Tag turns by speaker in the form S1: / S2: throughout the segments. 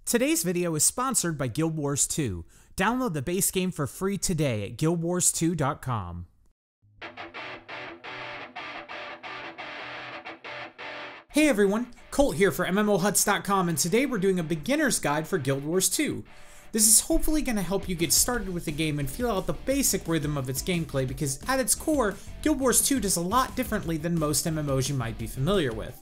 S1: Today's video is sponsored by Guild Wars 2. Download the base game for free today at guildwars2.com. Hey everyone, Colt here for MMOHuts.com, and today we're doing a beginner's guide for Guild Wars 2. This is hopefully going to help you get started with the game and feel out the basic rhythm of its gameplay, because at its core, Guild Wars 2 does a lot differently than most MMOs you might be familiar with.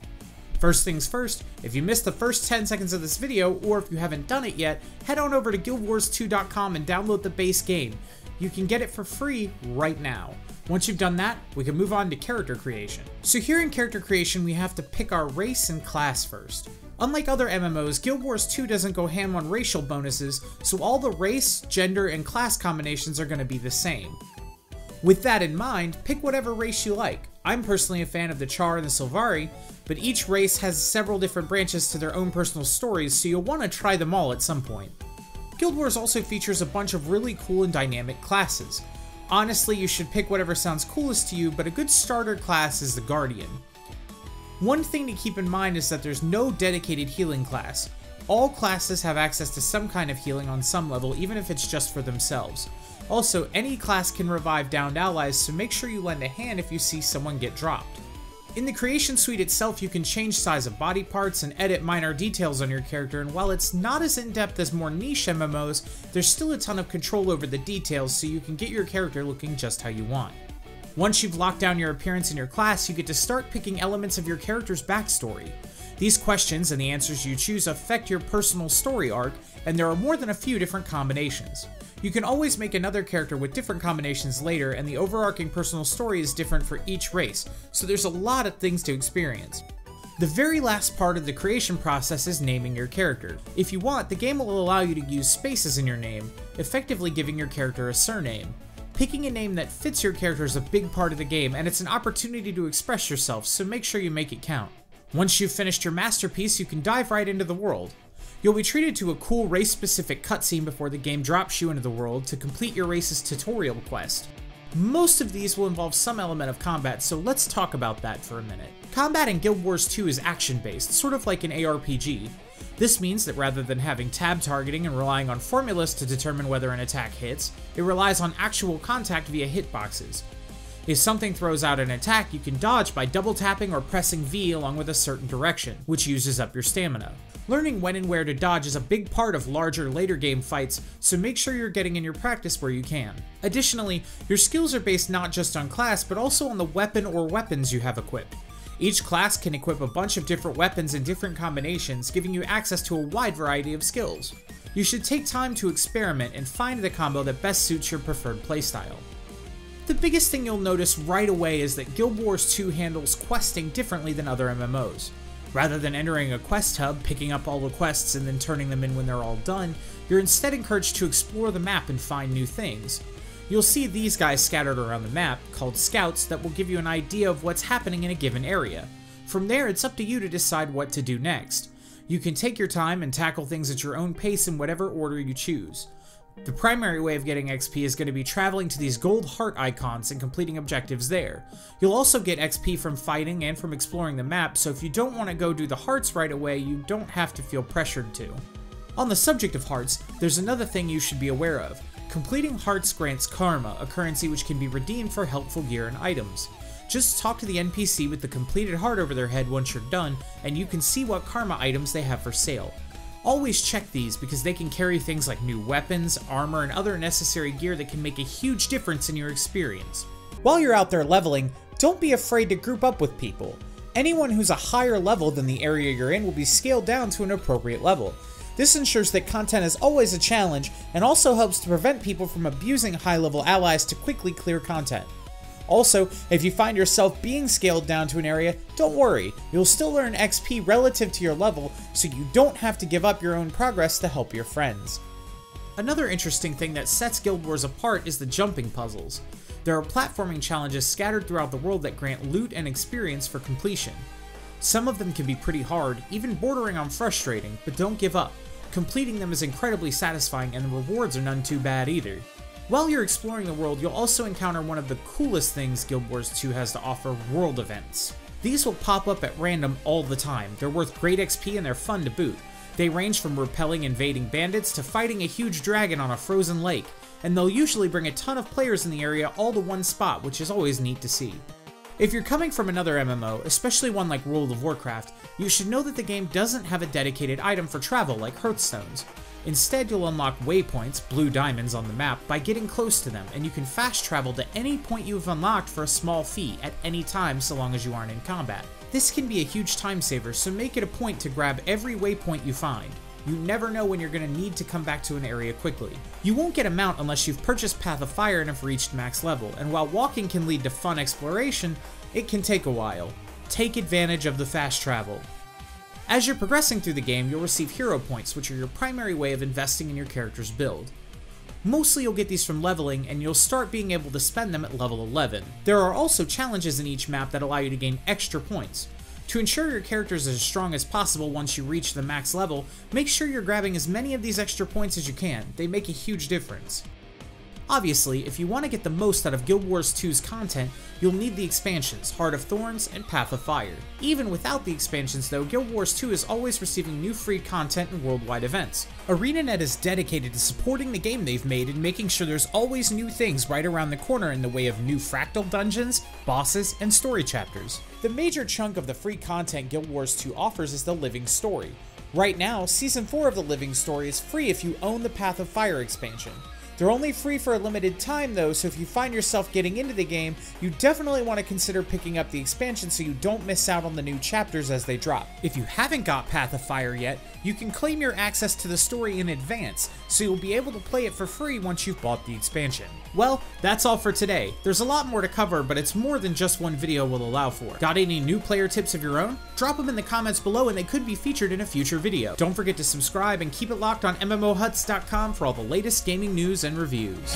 S1: First things first, if you missed the first 10 seconds of this video, or if you haven't done it yet, head on over to guildwars2.com and download the base game. You can get it for free right now. Once you've done that, we can move on to character creation. So here in character creation, we have to pick our race and class first. Unlike other MMOs, Guild Wars 2 doesn't go ham on racial bonuses, so all the race, gender, and class combinations are going to be the same. With that in mind, pick whatever race you like. I'm personally a fan of the Char and the Sylvari, but each race has several different branches to their own personal stories, so you'll want to try them all at some point. Guild Wars also features a bunch of really cool and dynamic classes. Honestly, you should pick whatever sounds coolest to you, but a good starter class is the Guardian. One thing to keep in mind is that there's no dedicated healing class. All classes have access to some kind of healing on some level, even if it's just for themselves. Also, any class can revive downed allies, so make sure you lend a hand if you see someone get dropped. In the creation suite itself, you can change size of body parts and edit minor details on your character, and while it's not as in-depth as more niche MMOs, there's still a ton of control over the details, so you can get your character looking just how you want. Once you've locked down your appearance and your class, you get to start picking elements of your character's backstory. These questions and the answers you choose affect your personal story arc, and there are more than a few different combinations. You can always make another character with different combinations later, and the overarching personal story is different for each race, so there's a lot of things to experience. The very last part of the creation process is naming your character. If you want, the game will allow you to use spaces in your name, effectively giving your character a surname. Picking a name that fits your character is a big part of the game, and it's an opportunity to express yourself, so make sure you make it count. Once you've finished your masterpiece, you can dive right into the world. You'll be treated to a cool race-specific cutscene before the game drops you into the world to complete your race's tutorial quest. Most of these will involve some element of combat, so let's talk about that for a minute. Combat in Guild Wars 2 is action-based, sort of like an ARPG. This means that rather than having tab targeting and relying on formulas to determine whether an attack hits, it relies on actual contact via hitboxes. If something throws out an attack, you can dodge by double tapping or pressing V along with a certain direction, which uses up your stamina. Learning when and where to dodge is a big part of larger later game fights, so make sure you're getting in your practice where you can. Additionally, your skills are based not just on class, but also on the weapon or weapons you have equipped. Each class can equip a bunch of different weapons in different combinations, giving you access to a wide variety of skills. You should take time to experiment and find the combo that best suits your preferred playstyle. The biggest thing you'll notice right away is that Guild Wars 2 handles questing differently than other MMOs. Rather than entering a quest hub, picking up all the quests, and then turning them in when they're all done, you're instead encouraged to explore the map and find new things. You'll see these guys scattered around the map, called scouts, that will give you an idea of what's happening in a given area. From there, it's up to you to decide what to do next. You can take your time and tackle things at your own pace in whatever order you choose. The primary way of getting XP is going to be traveling to these gold heart icons and completing objectives there. You'll also get XP from fighting and from exploring the map, so if you don't want to go do the hearts right away, you don't have to feel pressured to. On the subject of hearts, there's another thing you should be aware of. Completing hearts grants karma, a currency which can be redeemed for helpful gear and items. Just talk to the NPC with the completed heart over their head once you're done, and you can see what karma items they have for sale. Always check these because they can carry things like new weapons, armor, and other necessary gear that can make a huge difference in your experience. While you're out there leveling, don't be afraid to group up with people. Anyone who's a higher level than the area you're in will be scaled down to an appropriate level. This ensures that content is always a challenge and also helps to prevent people from abusing high-level allies to quickly clear content. Also, if you find yourself being scaled down to an area, don't worry, you'll still earn XP relative to your level, so you don't have to give up your own progress to help your friends. Another interesting thing that sets Guild Wars apart is the jumping puzzles. There are platforming challenges scattered throughout the world that grant loot and experience for completion. Some of them can be pretty hard, even bordering on frustrating, but don't give up. Completing them is incredibly satisfying, and the rewards are none too bad either. While you're exploring the world, you'll also encounter one of the coolest things Guild Wars 2 has to offer: world events. These will pop up at random all the time. They're worth great XP and they're fun to boot. They range from repelling invading bandits to fighting a huge dragon on a frozen lake, and they'll usually bring a ton of players in the area all to one spot, which is always neat to see. If you're coming from another MMO, especially one like World of Warcraft, you should know that the game doesn't have a dedicated item for travel like Hearthstone's. Instead, you'll unlock waypoints, blue diamonds on the map, by getting close to them, and you can fast travel to any point you've unlocked for a small fee at any time so long as you aren't in combat. This can be a huge time saver, so make it a point to grab every waypoint you find. You never know when you're going to need to come back to an area quickly. You won't get a mount unless you've purchased Path of Fire and have reached max level, and while walking can lead to fun exploration, it can take a while. Take advantage of the fast travel. As you're progressing through the game, you'll receive hero points, which are your primary way of investing in your character's build. Mostly you'll get these from leveling, and you'll start being able to spend them at level 11. There are also challenges in each map that allow you to gain extra points. To ensure your character is as strong as possible once you reach the max level, make sure you're grabbing as many of these extra points as you can. They make a huge difference. Obviously, if you want to get the most out of Guild Wars 2's content, you'll need the expansions, Heart of Thorns and Path of Fire. Even without the expansions though, Guild Wars 2 is always receiving new free content and worldwide events. ArenaNet is dedicated to supporting the game they've made and making sure there's always new things right around the corner in the way of new fractal dungeons, bosses, and story chapters. The major chunk of the free content Guild Wars 2 offers is the Living Story. Right now, Season 4 of the Living Story is free if you own the Path of Fire expansion. They're only free for a limited time though, so if you find yourself getting into the game, you definitely want to consider picking up the expansion so you don't miss out on the new chapters as they drop. If you haven't got Path of Fire yet, you can claim your access to the story in advance, so you'll be able to play it for free once you've bought the expansion. Well, that's all for today. There's a lot more to cover, but it's more than just one video will allow for. Got any new player tips of your own? Drop them in the comments below and they could be featured in a future video. Don't forget to subscribe and keep it locked on MMOHuts.com for all the latest gaming news and reviews.